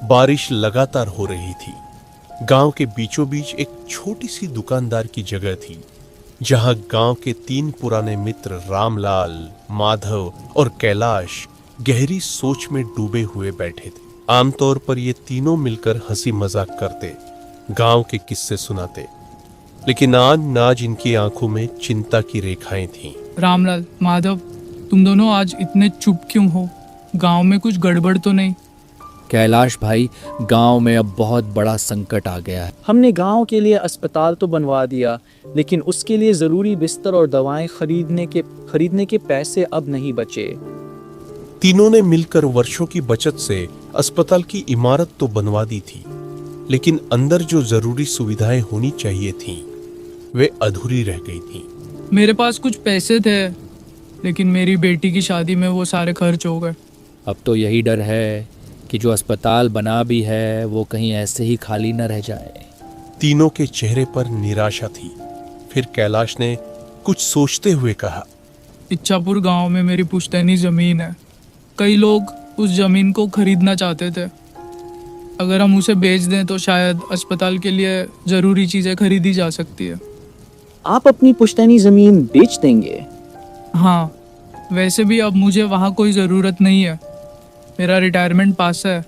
बारिश लगातार हो रही थी। गांव के बीचों बीच एक छोटी सी दुकानदार की जगह थी, जहां गांव के 3 पुराने मित्र रामलाल, माधव और कैलाश गहरी सोच में डूबे हुए बैठे थे। आमतौर पर ये तीनों मिलकर हंसी मजाक करते, गांव के किस्से सुनाते, लेकिन आज इनकी आंखों में चिंता की रेखाएं थीं। रामलाल, माधव, तुम दोनों आज इतने चुप क्यों हो? गांव में कुछ गड़बड़ तो नहीं? कैलाश भाई, गांव में अब बहुत बड़ा संकट आ गया है। हमने गांव के लिए अस्पताल तो बनवा दिया, लेकिन उसके लिए ज़रूरी बिस्तर और दवाएं खरीदने के पैसे अब नहीं बचे। तीनों ने मिलकर वर्षों की बचत से अस्पताल की इमारत तो बनवा दी थी, लेकिन अंदर जो जरूरी सुविधाएं होनी चाहिए थीं, वे अधूरी रह गई थीं। मेरे पास कुछ पैसे थे, लेकिन मेरी बेटी की शादी में वो सारे खर्च हो गए। अब तो यही डर है कि जो अस्पताल बना भी है वो कहीं ऐसे ही खाली न रह जाए। तीनों के चेहरे पर निराशा थी। फिर कैलाश ने कुछ सोचते हुए कहा, इच्छापुर गांव में मेरी पुश्तैनी जमीन है। कई लोग उस जमीन को खरीदना चाहते थे। अगर हम उसे बेच दें तो शायद अस्पताल के लिए जरूरी चीजें खरीदी जा सकती है। आप अपनी पुश्तैनी ज़मीन बेच देंगे? हाँ, वैसे भी अब मुझे वहाँ कोई ज़रूरत नहीं है। मेरा रिटायरमेंट पास है।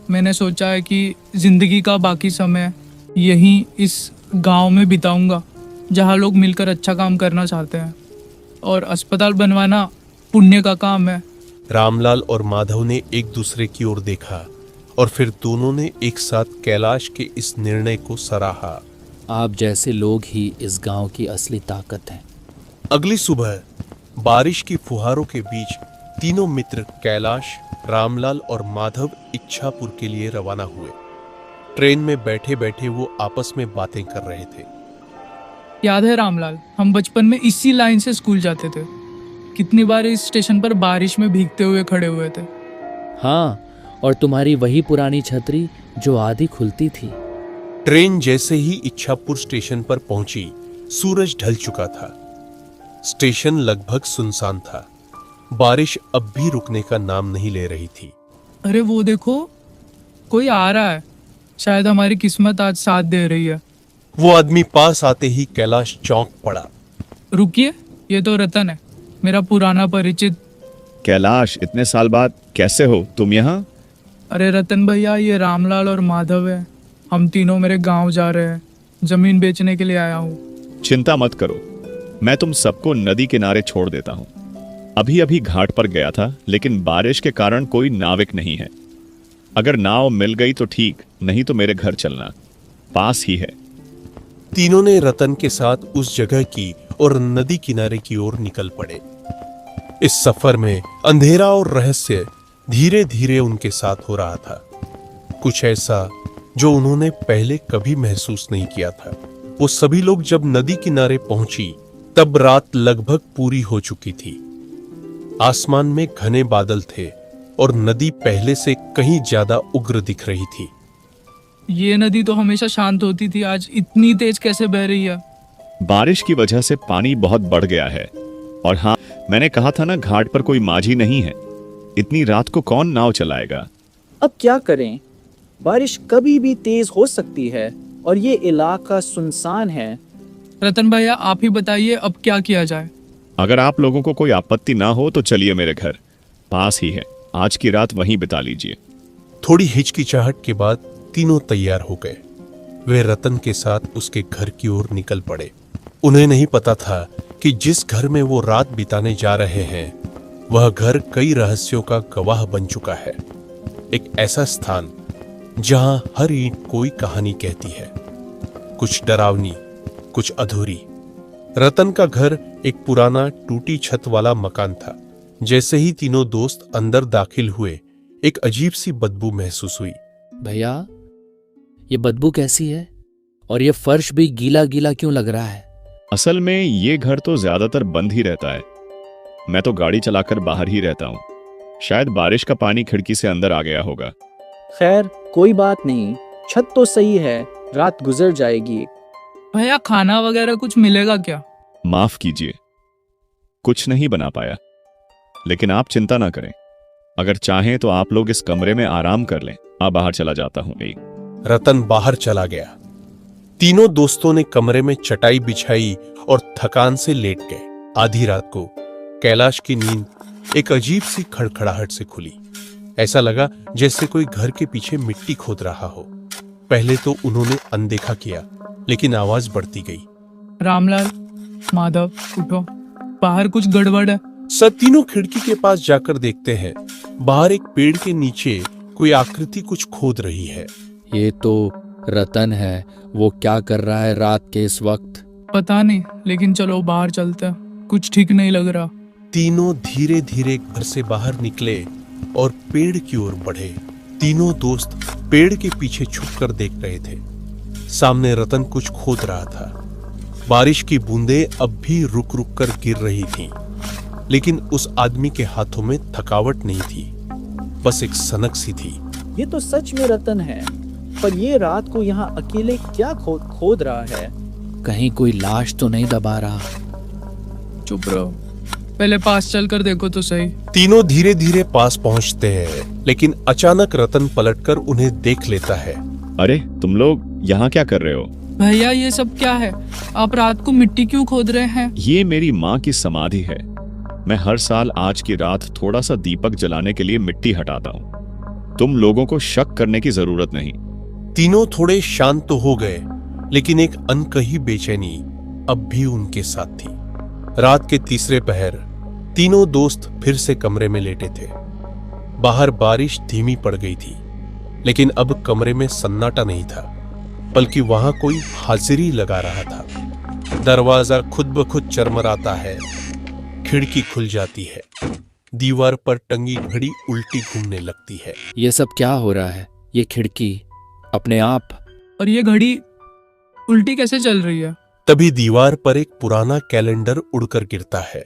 मैंने सोचा है कि ज़िंदगी का बाकी समय यहीं इस गांव में बिताऊंगा, जहाँ लोग मिलकर अच्छा काम करना चाहते हैं, और अस्पताल बनवाना पुण्य का काम है। रामलाल और माधव ने एक दूसरे की ओर देखा और फिर दोनों ने एक साथ कैलाश के इस निर्णय को सराहा। आप जैसे लोग ही इस गांव की असली ताकत हैं। अगली सुबह बारिश की फुहारों के बीच तीनों मित्र कैलाश, रामलाल और माधव इच्छापुर के लिए रवाना हुए। ट्रेन में बैठे बैठे वो आपस में बातें कर रहे थे। याद है रामलाल, हम बचपन में इसी लाइन से स्कूल जाते थे। कितनी बार इस स्टेशन पर बारिश में भीगते हुए खड़े हुए थे। हाँ, और तुम्हारी वही पुरानी छतरी जो आधी खुलती थी। ट्रेन जैसे ही इच्छापुर स्टेशन पर पहुंची, सूरज ढल चुका था। स्टेशन लगभग सुनसान था। बारिश अब भी रुकने का नाम नहीं ले रही थी। अरे वो देखो, कोई आ रहा है। शायद हमारी किस्मत आज साथ दे रही है। वो आदमी पास आते ही कैलाश चौंक पड़ा। रुकिए, ये तो रतन है, मेरा पुराना परिचित। कैलाश, इतने साल बाद कैसे हो तुम यहाँ? अरे रतन भैया, ये रामलाल और माधव है। हम तीनों मेरे गांव जा रहे हैं। जमीन बेचने के लिए आया हूँ। चिंता मत करो, मैं तुम सबको नदी किनारे छोड़ देता हूँ। अभी अभी घाट पर गया था, लेकिन बारिश के कारण कोई नाविक नहीं है। अगर नाव मिल गई तो ठीक, नहीं तो मेरे घर चलना, पास ही है। तीनों ने रतन के साथ उस जगह की और नदी किनारे की ओर निकल पड़े। इस सफर में अंधेरा और रहस्य धीरे धीरे उनके साथ हो रहा था, कुछ ऐसा जो उन्होंने पहले कभी महसूस नहीं किया था। वो सभी लोग जब नदी किनारे पहुंची, तब रात लगभग पूरी हो चुकी थी। आसमान में घने बादल थे और नदी पहले से कहीं ज्यादा उग्र दिख रही थी। ये नदी तो हमेशा शांत होती थी, आज इतनी तेज कैसे बह रही है? बारिश की वजह से पानी बहुत बढ़ गया है। और हाँ, मैंने कहा था ना, घाट पर कोई माझी नहीं है। इतनी रात को कौन नाव चलाएगा? अब क्या करें? बारिश कभी भी तेज हो सकती है और ये इलाका सुनसान है। रतन भैया, आप ही बताइए, अब क्या किया जाए? अगर आप लोगों को कोई आपत्ति ना हो तो चलिए, मेरे घर पास ही है। आज की रात वहीं बिता लीजिए। थोड़ी हिचकिचाहट के बाद तीनों तैयार हो गए। वे रतन के साथ उसके घर की ओर निकल पड़े। उन्हें नहीं पता था कि जिस घर में वो रात बिताने जा रहे हैं, वह घर कई रहस्यों का गवाह बन चुका है। एक ऐसा स्थान जहां हर ईंट कोई कहानी कहती है, कुछ डरावनी, कुछ अधूरी। रतन का घर एक पुराना टूटी छत वाला मकान था। जैसे ही तीनों दोस्त अंदर दाखिल हुए, एक अजीब सी बदबू महसूस हुई। भैया, ये बदबू कैसी है? और ये फर्श भी गीला गीला क्यों लग रहा है? असल में ये घर तो ज्यादातर बंद ही रहता है। मैं तो गाड़ी चलाकर बाहर ही रहता हूँ। शायद बारिश का पानी खिड़की से अंदर आ गया होगा। खैर, कोई बात नहीं, छत तो सही है, रात गुजर जाएगी। भैया, खाना वगैरह कुछ मिलेगा क्या? माफ कीजिए, कुछ नहीं बना पाया, लेकिन आप चिंता ना करें। अगर चाहें तो आप लोग इस कमरे में आराम कर लें। बाहर चला जाता हूं। रतन बाहर चला गया। तीनों दोस्तों ने कमरे में चटाई बिछाई और थकान से लेट गए। आधी रात को कैलाश की नींद एक अजीब सी खड़खड़ाहट से खुली। ऐसा लगा जैसे कोई घर के पीछे मिट्टी खोद रहा हो। पहले तो उन्होंने अनदेखा किया, लेकिन आवाज बढ़ती गई। रामलाल, माधव, उठो, बाहर कुछ गड़बड़ है। सब तीनों खिड़की के पास जाकर देखते हैं। बाहर एक पेड़ के नीचे कोई आकृति कुछ खोद रही है। ये तो रतन है। वो क्या कर रहा है रात के इस वक्त? पता नहीं, लेकिन चलो बाहर चलते हैं, कुछ ठीक नहीं लग रहा। तीनों धीरे धीरे घर से बाहर निकले और पेड़ की ओर बढ़े। तीनों दोस्त पेड़ के पीछे छुपकर देख रहे थे। सामने रतन कुछ खोद रहा था। बारिश की बूंदें अब भी रुक रुक कर गिर रही थीं, लेकिन उस आदमी के हाथों में थकावट नहीं थी, बस एक सनक सी थी। ये तो सच में रतन है, पर ये रात को यहाँ अकेले क्या खोद रहा है? कहीं कोई लाश तो नहीं दबा रहा? चुप रहो, पहले पास चल कर देखो तो सही। तीनों धीरे धीरे पास पहुंचते हैं, लेकिन अचानक रतन पलटकर उन्हें देख लेता है। अरे तुम लोग यहाँ क्या कर रहे हो? भैया, ये सब क्या है? आप रात को मिट्टी क्यों खोद रहे हैं? ये मेरी माँ की समाधि है। मैं हर साल आज की रात थोड़ा सा दीपक जलाने के लिए मिट्टी हटाता हूँ। तुम लोगों को शक करने की जरूरत नहीं। तीनों थोड़े शांत तो हो गए, लेकिन एक अनकही बेचैनी अब भी उनके साथ थी। रात के तीसरे पहर तीनों दोस्त फिर से कमरे में लेटे थे। बाहर बारिश धीमी पड़ गई थी, लेकिन अब कमरे में सन्नाटा नहीं था, बल्कि वहां कोई हाजिरी लगा रहा था। दरवाजा खुद ब खुद चरमराता है, खिड़की खुल जाती है, दीवार पर टंगी घड़ी उल्टी घूमने लगती है। ये सब क्या हो रहा है? ये खिड़की अपने आप? और ये घड़ी उल्टी कैसे चल रही है? तभी दीवार पर एक पुराना कैलेंडर उड़कर गिरता है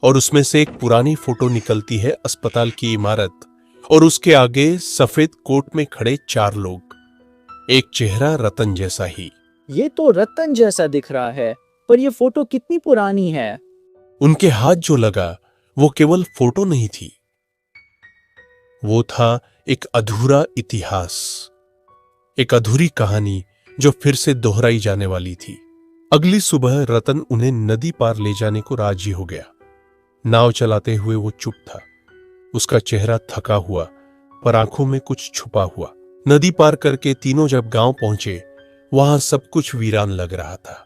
और उसमें से एक पुरानी फोटो निकलती है। अस्पताल की इमारत और उसके आगे सफेद कोट में खड़े 4 लोग। एक चेहरा रतन जैसा ही। ये तो रतन जैसा दिख रहा है, पर ये फोटो कितनी पुरानी है? उनके हाथ जो लगा वो केवल फोटो नहीं थी, वो था एक अधूरा इतिहास, एक अधूरी कहानी जो फिर से दोहराई जाने वाली थी। अगली सुबह रतन उन्हें नदी पार ले जाने को राजी हो गया। नाव चलाते हुए वो चुप था, उसका चेहरा थका हुआ पर आंखों में कुछ छुपा हुआ। नदी पार करके तीनों जब गांव पहुंचे, वहां सब कुछ वीरान लग रहा था।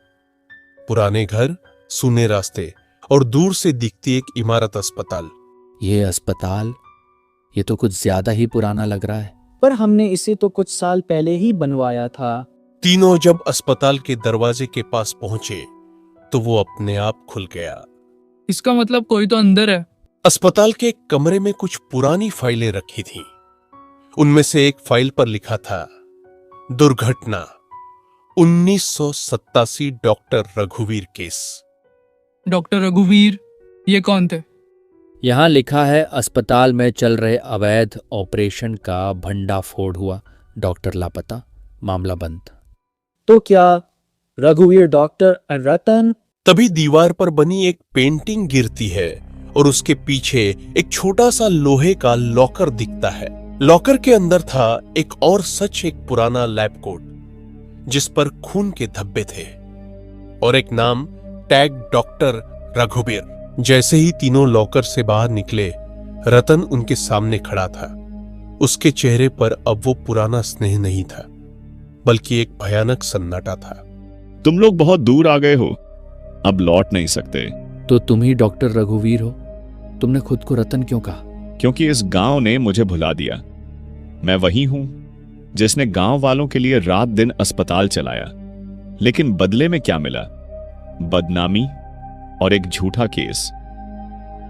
पुराने घर, सूने रास्ते और दूर से दिखती एक इमारत अस्पताल। ये अस्पताल, ये तो कुछ ज्यादा ही पुराना लग रहा है। पर हमने इसे तो कुछ साल पहले ही बनवाया था। तीनों जब अस्पताल के दरवाजे के पास पहुंचे तो वो अपने आप खुल गया। इसका मतलब कोई तो अंदर है। अस्पताल के एक कमरे में कुछ पुरानी फाइलें रखी थीं। उनमें से एक फाइल पर लिखा था, दुर्घटना 1987 डॉक्टर रघुवीर केस। डॉक्टर रघुवीर, ये कौन थे? यहाँ लिखा है, अस्पताल में चल रहे अवैध ऑपरेशन का भंडाफोड़ हुआ, डॉक्टर लापता, मामला बंद। तो क्या रघुवीर डॉक्टर और रतन? तभी दीवार पर बनी एक पेंटिंग गिरती है और उसके पीछे एक छोटा सा लोहे का लॉकर दिखता है। लॉकर के अंदर था एक और सच, एक पुराना लैब कोट जिस पर खून के धब्बे थे और एक नाम, टैग डॉक्टर रघुवीर। जैसे ही तीनों लॉकर से बाहर निकले, रतन उनके सामने खड़ा था। उसके चेहरे पर अब वो पुराना स्नेह नहीं था, बल्कि एक भयानक सन्नाटा था। तुम लोग बहुत दूर आ गए हो, अब लौट नहीं सकते। तो तुम ही डॉक्टर रघुवीर हो? तुमने खुद को रतन क्यों कहा? क्योंकि इस गांव ने मुझे भुला दिया। मैं वही हूं जिसने गांव वालों के लिए रात दिन अस्पताल चलाया, लेकिन बदले में क्या मिला? बदनामी और एक झूठा केस।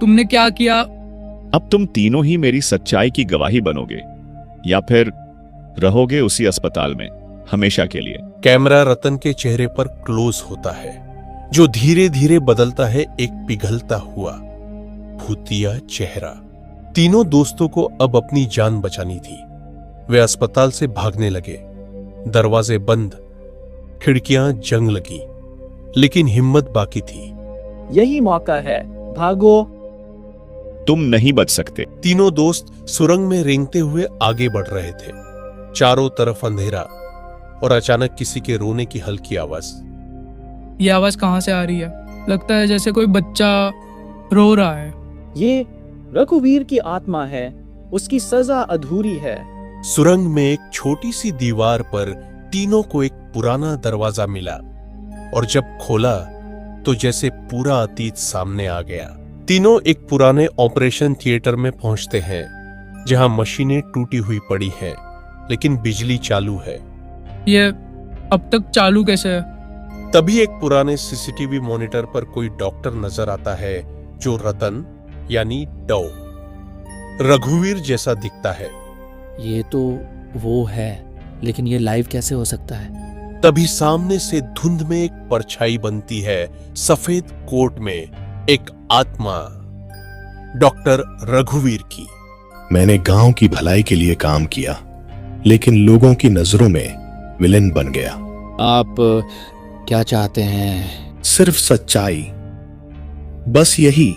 तुमने क्या किया? अब तुम तीनों ही मेरी सच्चाई की गवाही बनोगे, या फिर रहोगे उसी अस्पताल में हमेशा के लिए। कैमरा रतन के चेहरे पर क्लोज होता है, जो धीरे धीरे बदलता है एक पिघलता हुआ भूतिया चेहरा। तीनों दोस्तों को अब अपनी जान बचानी थी। वे अस्पताल से भागने लगे। दरवाजे बंद, खिड़कियां जंग लगी, लेकिन हिम्मत बाकी थी। यही मौका है, भागो। तुम नहीं बच सकते। तीनों दोस्त सुरंग में रेंगते हुए आगे बढ़ रहे थे। चारों तरफ अंधेरा और अचानक किसी के रोने की हल्की आवाज। ये आवाज कहाँ से आ रही है? लगता है जैसे कोई बच्चा रो रहा है। ये रघुवीर की आत्मा है, उसकी सजा अधूरी है। सुरंग में एक छोटी सी दीवार पर तीनों को एक पुराना दरवाजा मिला और जब खोला तो जैसे पूरा अतीत सामने आ गया। तीनों एक पुराने ऑपरेशन थिएटर में पहुंचते हैं जहां मशीनें टूटी हुई पड़ी हैं लेकिन बिजली चालू है। ये अब तक चालू कैसे है? तभी एक पुराने सीसीटीवी मॉनिटर पर कोई डॉक्टर नजर आता है जो रतन यानी डौ रघुवीर जैसा दिखता है। ये तो वो है, लेकिन ये लाइव कैसे हो सकता है? तभी सामने से धुंध में एक परछाई बनती है, सफेद कोट में एक आत्मा डॉक्टर रघुवीर की। मैंने गांव की भलाई के लिए काम किया, लेकिन लोगों की नजरों में विलेन बन गया। आप क्या चाहते हैं? सिर्फ सच्चाई, बस यही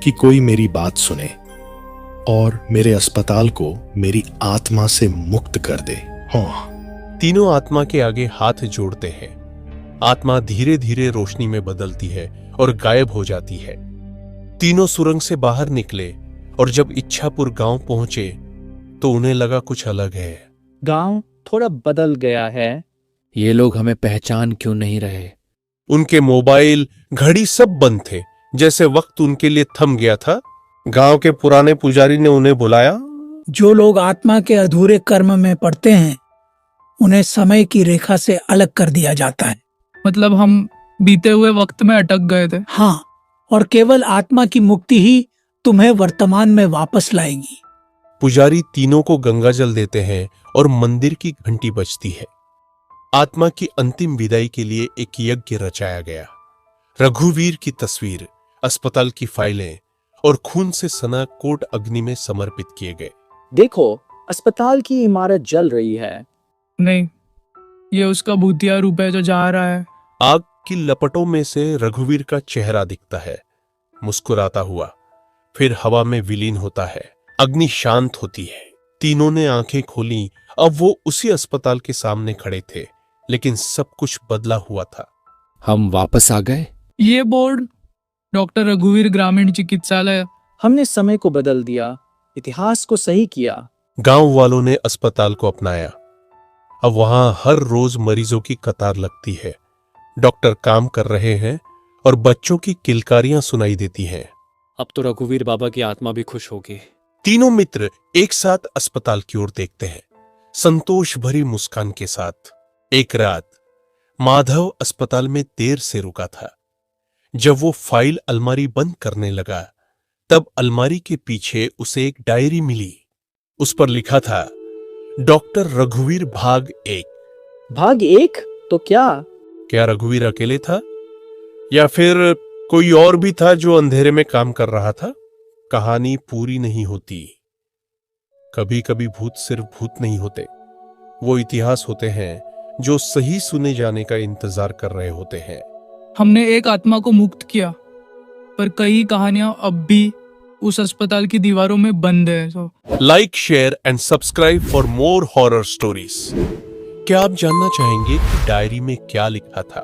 कि कोई मेरी बात सुने और मेरे अस्पताल को मेरी आत्मा से मुक्त कर दे। हाँ। तीनों आत्मा के आगे हाथ जोड़ते हैं। आत्मा धीरे धीरे रोशनी में बदलती है और गायब हो जाती है। तीनों सुरंग से बाहर निकले और जब इच्छापुर गांव पहुंचे तो उन्हें लगा कुछ अलग है। गांव थोड़ा बदल गया है। ये लोग हमें पहचान क्यों नहीं रहे? उनके मोबाइल, घड़ी सब बंद थे, जैसे वक्त उनके लिए थम गया था। गांव के पुराने पुजारी ने उन्हें बुलाया। जो लोग आत्मा के अधूरे कर्म में पड़ते हैं उन्हें समय की रेखा से अलग कर दिया जाता है। मतलब हम बीते हुए वक्त में अटक गए थे। हाँ, और केवल आत्मा की मुक्ति ही तुम्हें वर्तमान में वापस लाएगी। पुजारी तीनों को गंगाजल देते हैं और मंदिर की घंटी बजती है। आत्मा की अंतिम विदाई के लिए एक यज्ञ रचाया गया। रघुवीर की तस्वीर, अस्पताल की फाइलें और खून से सना कोट अग्नि में समर्पित किए गए। देखो, अस्पताल की इमारत जल रही है। नहीं, ये उसका भूतिया रूप है जो जा रहा है। आग की लपटों में से रघुवीर का चेहरा दिखता है, मुस्कुराता हुआ, फिर हवा में विलीन होता है। अग्नि शांत होती है। तीनों ने आंखें खोली। अब वो उसी अस्पताल के सामने खड़े थे, लेकिन सब कुछ बदला हुआ था। हम वापस आ गए। ये बोर्ड डॉक्टर रघुवीर ग्रामीण चिकित्सालय। हमने समय को बदल दिया, इतिहास को सही किया। गांव वालों ने अस्पताल को अपनाया। अब वहां हर रोज मरीजों की कतार लगती है। डॉक्टर काम कर रहे हैं और बच्चों की किलकारियां सुनाई देती हैं। अब तो रघुवीर बाबा की आत्मा भी खुश होगी। तीनों मित्र एक साथ अस्पताल की ओर देखते हैं, संतोष भरी मुस्कान के साथ। एक रात माधव अस्पताल में देर से रुका था। जब वो फाइल अलमारी बंद करने लगा, तब अलमारी के पीछे उसे एक डायरी मिली। उस पर लिखा था, डॉक्टर रघुवीर भाग 1। भाग 1? तो क्या रघुवीर अकेले था या फिर कोई और भी था जो अंधेरे में काम कर रहा था? कहानी पूरी नहीं होती। कभी कभी भूत सिर्फ भूत नहीं होते, वो इतिहास होते हैं जो सही सुने जाने का इंतजार कर रहे होते हैं। हमने एक आत्मा को मुक्त किया, पर कई कहानियां अब भी उस अस्पताल की दीवारों में बंद है। Like, share and subscribe for more horror stories. क्या आप जानना चाहेंगे कि डायरी में क्या लिखा था?